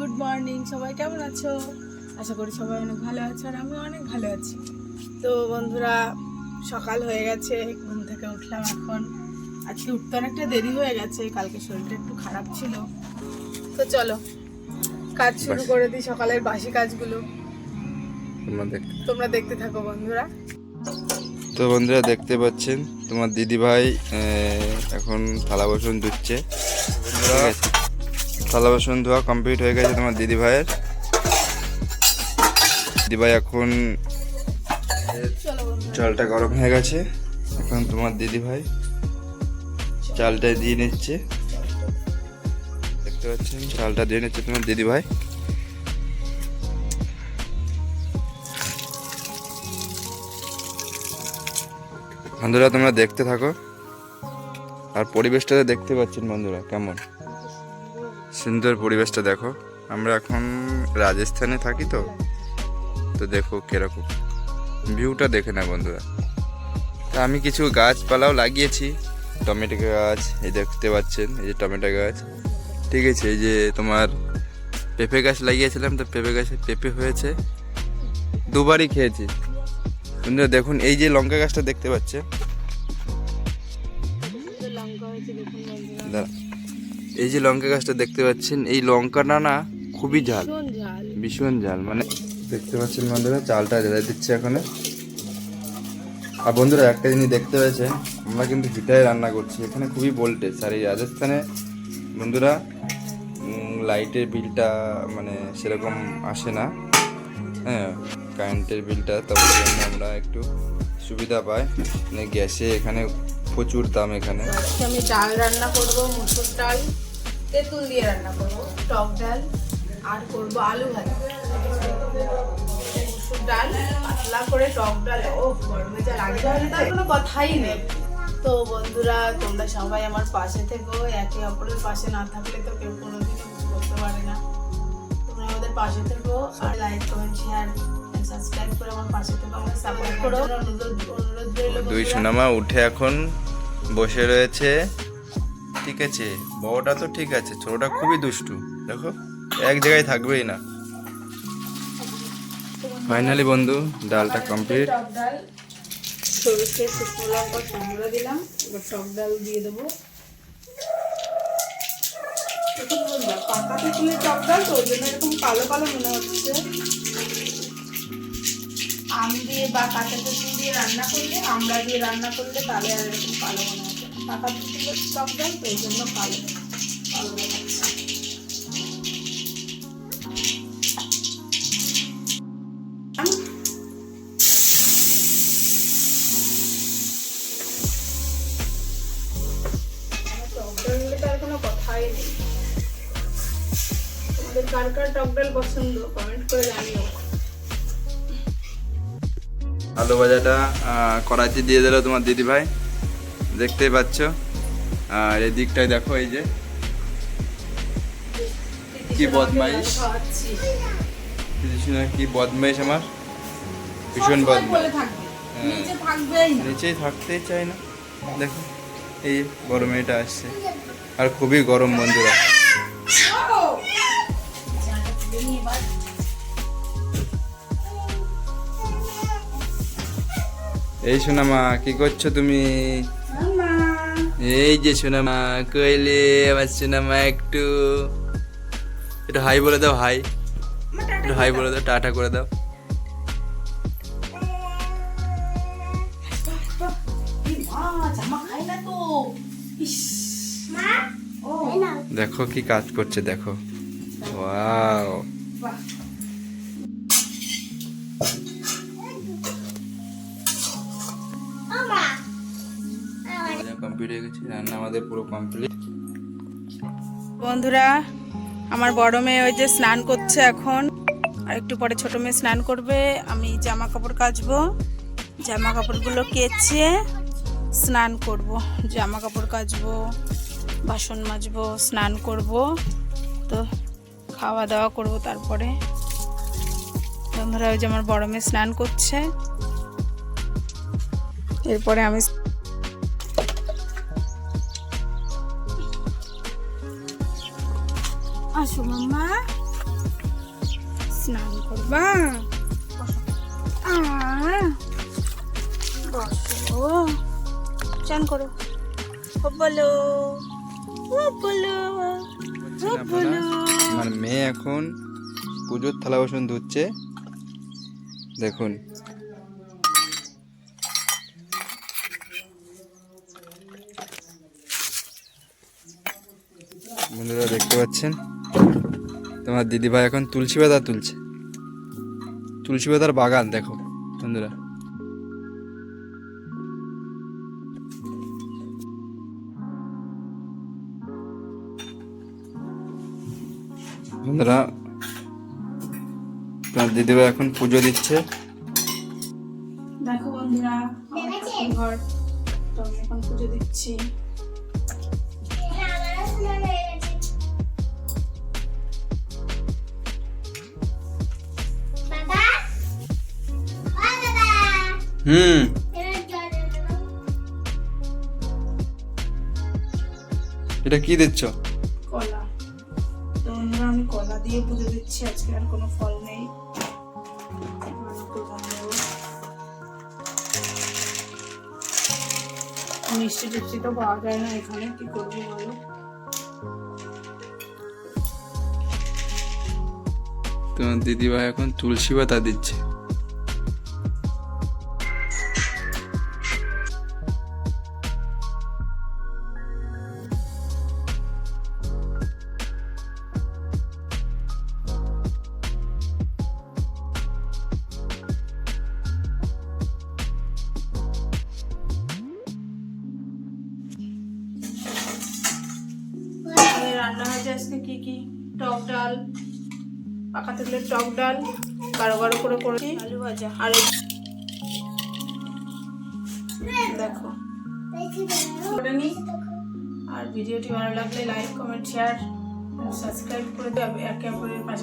Good morning, সবাই কেমন আছো? আশা করি সবাই অনেক ভালো আছো আর আমি অনেক ভালো আছি। তো বন্ধুরা, সকাল হয়ে গেছে, ঘুম থেকে উঠলাম এখন। আজকে উঠতে অনেকটা দেরি হয়ে গেছে, কালকে শরীরটা একটু খারাপ ছিল। তো চলো কাজ শুরু করে দিই, সকালের বাসি কাজগুলো তোমরা দেখতে থাকো বন্ধুরা। তো বন্ধুরা দেখতে পাচ্ছেন তোমার দিদি ভাই এখন থালা বাসন ধুচ্ছে। থালা বাসন ধোয়া কমপ্লিট হয়ে গেছে তোমার দিদি ভাইয়ের। দিদি ভাই এখন চালটা গরম হয়ে গেছে, এখন তোমার দিদি ভাই চালটা দিয়ে নিচ্ছে। দেখতে পাচ্ছেন চালটা দিয়ে নিচ্ছে তোমার দিদি ভাই। বন্ধুরা তোমরা দেখতে থাকো, আর পরিবেশটা দেখতে পাচ্ছেন বন্ধুরা কেমন সুন্দর পরিবেশটা দেখো। আমরা এখন রাজস্থানে থাকি, তো তো দেখো কিরকম ভিউটা দেখে না বন্ধুরা। তা আমি কিছু গাছপালাও লাগিয়েছি, টমেটো গাছ, এই দেখতে পাচ্ছেন এই যে টমেটো গাছ, ঠিক আছে। এই যে তোমার পেঁপে গাছ লাগিয়েছিলাম, তো পেঁপে গাছে পেঁপে হয়েছে, দুবারই খেয়েছি বন্ধুরা। দেখুন এই যে লঙ্কা গাছটা দেখতে পাচ্ছেন, এই যে লঙ্কা গাছটা দেখতে পাচ্ছেন, এই লঙ্কাটা না খুবই ঝাল, ভীষণ ঝাল। মানে দেখতে পাচ্ছেন বন্ধুরা চালটা ঢেলে দিচ্ছে এখন। আর বন্ধুরা একটা জিনিস দেখতে পেয়েছেন, আমরা কিন্তু হিটারে রান্না করছি, এখানে খুবই ভোল্টেজ। আর এই রাজস্থানে বন্ধুরা লাইটের বিলটা মানে সেরকম আসে না, হ্যাঁ কারেন্টের বিলটা, তবে জন্য আমরা একটু সুবিধা পাই। মানে গ্যাসে এখানে প্রচুর দাম এখানে। আমি ডাল রান্না করব, মুসুর ডাল তেঁতুল দিয়ে রান্না করব, টক ডাল আর করব আলু ভাজা। মুসুর ডাল পাতলা করে, টক ডাল, ও গরমে যা লাগে তার কোনো কথাই নেই। তো বন্ধুরা তোমরা সবাই আমার পাশে থেকো, একে অপরের পাশে না থাকলে তো কেউ কোনোদিনও কিছু করতে পারে না। তোমরা আমাদের পাশে থেকো আর লাইক কমেন্ট শেয়ার সাবস্ক্রাইব করে আমার পাশে থেকো, আমার সাপোর্ট করো। অনুরোধ রইল। দুই সোনামা উঠে এখন বসে রয়েছে, ঠিক আছে। বড়টা তো ঠিক আছে, ছোটটা খুবই দুষ্টু, দেখো এক জায়গায় থাকবেই না। ফাইনালি বন্ধু ডালটা কমপ্লিট। টক ডাল সরষে শুকনো লঙ্কা কুমড়ো দিলাম, এবার টক ডাল দিয়ে দেবো। পাকা তেঁতুলের টক ডাল তো ওই জন্য এরকম কালো কালো মনে হচ্ছে। আম দিয়ে বা কাঁচা তেঁতুল দিয়ে রান্না করলে, আমড়া দিয়ে রান্না করলে তাহলে আর এরকম কালো মনে হচ্ছে। পাকা তেঁতুলের টক ডাল তো ওই জন্য কালো কালো দেখাচ্ছে। কার কার টক ডাল পছন্দ কমেন্ট করে জানিও। আলু ভাজাটা কড়াইতে দিয়ে দিল তোমার দিদি ভাই, দেখতেই পাচ্ছ। আর এই দিকটায় দেখো, এই যে কি বদমাইশ, কি বদমাইশ আমার, ভীষণ বদমাইশ, নিচেই থাকতেই চাই না। দেখো এই বড় মেয়েটা আসছে, আর খুবই গরম বন্ধুরা। এই সোনামা কি করছো তুমি? এই যে সোনামা কইলে আমার সোনামা, একটু একটু হাই বলে দাও, হাই একটু হাই বলে দাও, টাটা করে দাও। দেখো কি কাজ করছে, দেখো ওয়াও। কমপ্লিট হয়ে গেছে রান্না, আমাদের পুরো কমপ্লিট। বন্ধুরা আমার বড় মেয়ে ওই যে স্নান করছে এখন, আর একটু পরে ছোট মেয়ে স্নান করবে। আমি জামা কাপড় কাচবো, জামা কাপড়গুলো কেচে স্নান করব। জামা কাপড় কাচবো, বাসন মাজবো, স্নান করব, তো খাওয়া দাওয়া করব তারপরে। বন্ধুরা ওই যে আমার বড় মেয়ে স্নান করছে, এরপরে আমি আসো মাম্মা। স্নান করবা? বসো, চান করো। ও বলো, ও বলো, ও বলো। আমার মেয়ে এখন পুজোর থালা বাসন ধুচ্ছে, দেখুন। বন্ধুরা দেখতে পাচ্ছেন, তোমার দিদিভাই এখন তুলসী পাতা তুলছে। তুলসী পাতার বাগান দেখো বন্ধুরা। বন্ধুরা তোমার দিদিভাই এখন পুজো দিচ্ছে। দেখো বন্ধুরা, আমার ঠাকুর ঘর, তো আমি এখন পুজো দিচ্ছি। হুম, এটা কি দিচ্ছ? কলা। তো বন্ধুরা আমি কলা দিয়ে পুজো দিচ্ছি, আজকে আর কোনো ফল নেই। মিষ্টি টিষ্টি তো পাওয়া যায় না এখানে, কি করবো বলো? তোমার দিদিভাই এখন তুলসী পাতা দিচ্ছে। রান্না হয়েছে আজকে কি কি? টক ডাল, পাকা তেলের টক ডাল গাঢ় গাঢ় করে করেছি, আলু ভাজা, আর দেখো করে নি। আর ভিডিওটি ভালো লাগলে লাইক, কমেন্ট, শেয়ার, সাবস্ক্রাইব করে দেবে, একে অপরের পাশে